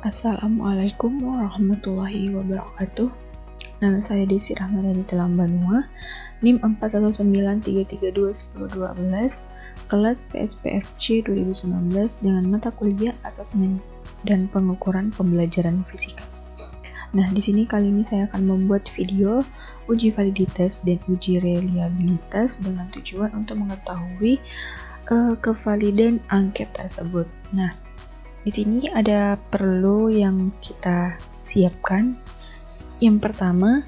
Assalamualaikum warahmatullahi wabarakatuh. Nama saya Desi Rahmadani Telambanua, NIM 4193321012, kelas PSPFC 2019 dengan mata kuliah Asesmen dan Pengukuran Pembelajaran Fisika. Nah, di sini kali ini saya akan membuat video uji validitas dan uji reliabilitas dengan tujuan untuk mengetahui kevalidan angket tersebut. Nah, di sini ada perlu yang kita siapkan. Yang pertama,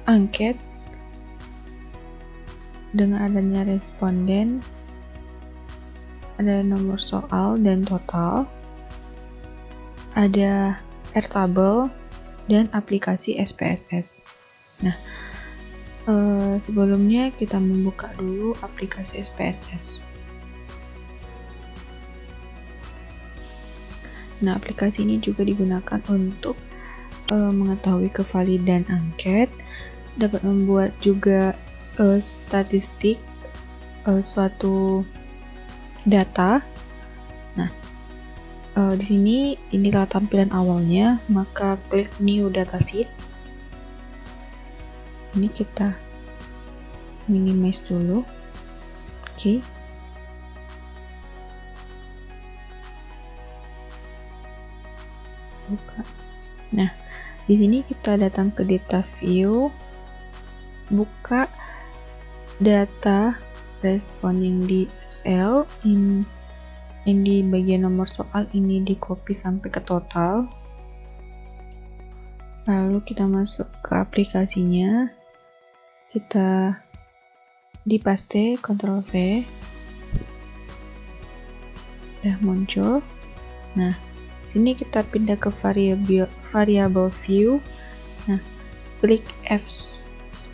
angket dengan adanya responden, ada nomor soal dan total, ada Airtable dan aplikasi SPSS. Nah, sebelumnya kita membuka dulu aplikasi SPSS. Nah, aplikasi ini juga digunakan untuk mengetahui kevalidan angket, dapat membuat juga statistik suatu data. Nah, di sini inilah tampilan awalnya, maka klik New Datasheet. Ini kita minimize dulu. Oke. Buka. Nah, di sini kita datang ke data view, buka data respon yang di Excel, yang di bagian nomor soal ini di copy sampai ke total. Lalu kita masuk ke aplikasinya, kita di paste, Ctrl V, udah muncul. Nah, sini kita pindah ke variable view. Nah, klik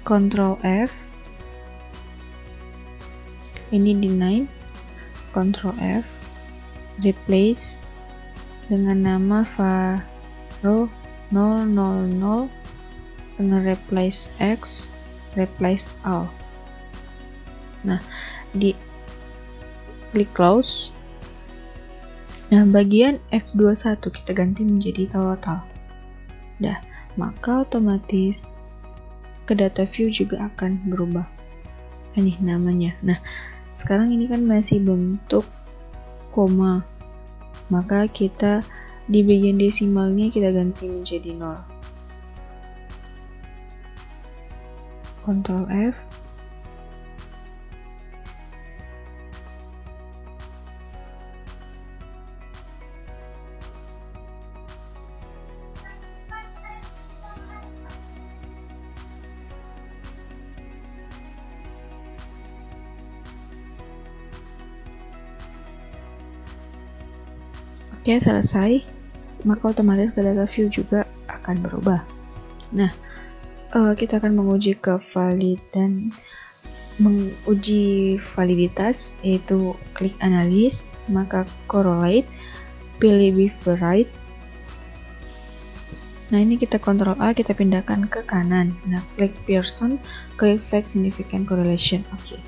Ctrl F. Ini di name, Ctrl F, replace dengan nama var 000 dengan replace X, replace all. Nah, di klik close. Nah, bagian X21 kita ganti menjadi total. Dah, maka otomatis ke data view juga akan berubah. Ini namanya. Nah, sekarang ini kan masih bentuk koma. Maka kita di bagian desimalnya kita ganti menjadi 0. Ctrl F. Oke, selesai. Maka otomatis ke data view juga akan berubah. Nah, kita akan menguji validitas, yaitu klik analis, maka correlate, pilih bivariate. Nah, ini kita Ctrl A, kita pindahkan ke kanan. Nah, klik Pearson, klik Fact Significant Correlation. Oke.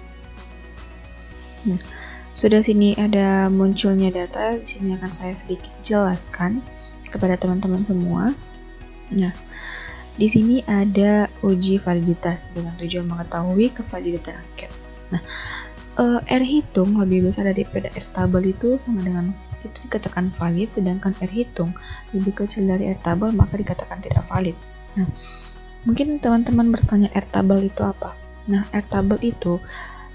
Nah, sudah sini ada munculnya data. Di sini akan saya sedikit jelaskan kepada teman-teman semua. Nah, di sini ada uji validitas dengan tujuan mengetahui kevaliditas angket. Nah, R hitung lebih besar daripada R tabel itu sama dengan itu dikatakan valid, sedangkan R hitung lebih kecil dari R tabel maka dikatakan tidak valid. Nah, mungkin teman-teman bertanya R tabel itu apa? Nah, R tabel itu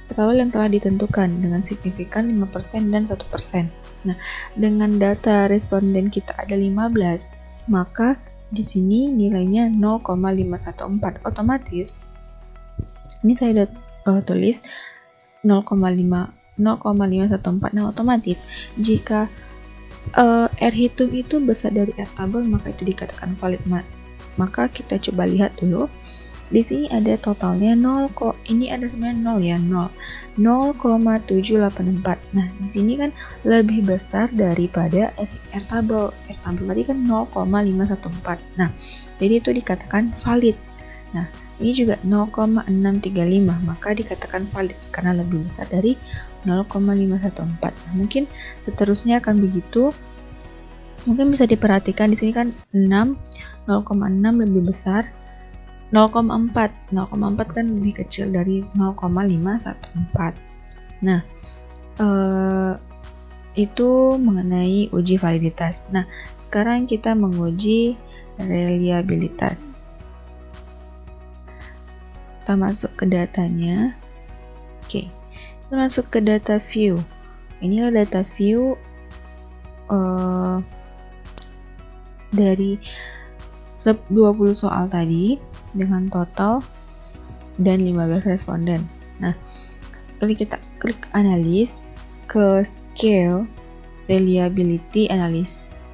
tabel yang telah ditentukan dengan signifikan 5% dan 1%. Nah, dengan data responden kita ada 15, maka di sini nilainya 0,514. Otomatis ini saya udah tulis 0,514. Nah, otomatis jika R hitung itu besar dari R tabel maka itu dikatakan valid. Maka kita coba lihat dulu. Di sini ada totalnya 0 kok. Ini ada sebenarnya 0,784. Nah, di sini kan lebih besar daripada R tabel. R tabel tadi kan 0,514. Nah, jadi itu dikatakan valid. Nah, ini juga 0,635, maka dikatakan valid karena lebih besar dari 0,514. Nah, mungkin seterusnya akan begitu. Mungkin bisa diperhatikan di sini kan 6, 0,6 lebih besar 0,4. 0,4 kan lebih kecil dari 0,514. Nah, itu mengenai uji validitas. Nah, sekarang kita menguji reliabilitas. Kita masuk ke datanya. Oke, kita masuk ke data view. Inilah data view dari 20 soal tadi dengan total dan 15 responden. Nah, kita klik analis ke scale reliability analysis.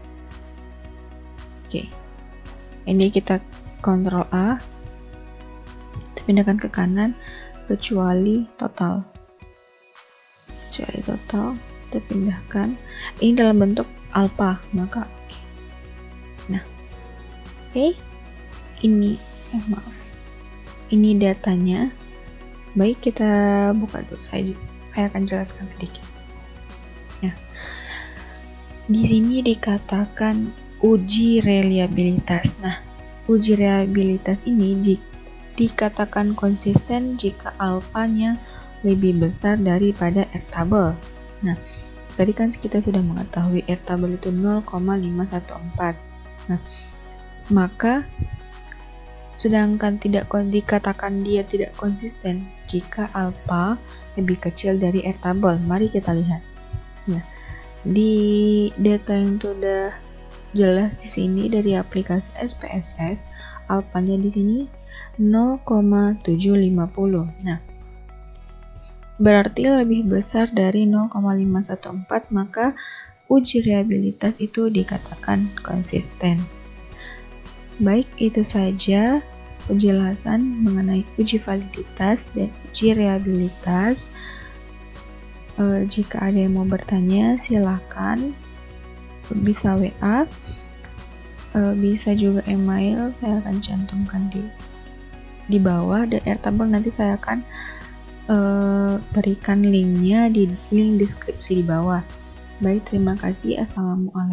Oke, ini kita Ctrl A, kita pindahkan ke kanan kecuali total, kita pindahkan. Ini dalam bentuk alpha, maka oke. Nah, oke, ini ini datanya. Baik, kita buka dulu. Saya akan jelaskan sedikit. Nah, di sini dikatakan uji reliabilitas. Nah, uji reliabilitas ini dikatakan konsisten jika alfanya lebih besar daripada R-table. Nah, tadi kan kita sudah mengetahui R-table itu 0,514. Nah, maka sedangkan dikatakan dia tidak konsisten jika alpha lebih kecil dari R-table. Mari kita lihat. Nah, di data yang sudah jelas di sini dari aplikasi SPSS, alphanya di sini 0,750. Nah, berarti lebih besar dari 0,514, maka uji reliabilitas itu dikatakan konsisten. Baik, itu saja penjelasan mengenai uji validitas dan uji reliabilitas. Jika ada yang mau bertanya, silakan, bisa WA, bisa juga email, saya akan cantumkan di bawah, dan R-table nanti saya akan berikan linknya di link deskripsi di bawah. Baik, terima kasih. Assalamualaikum.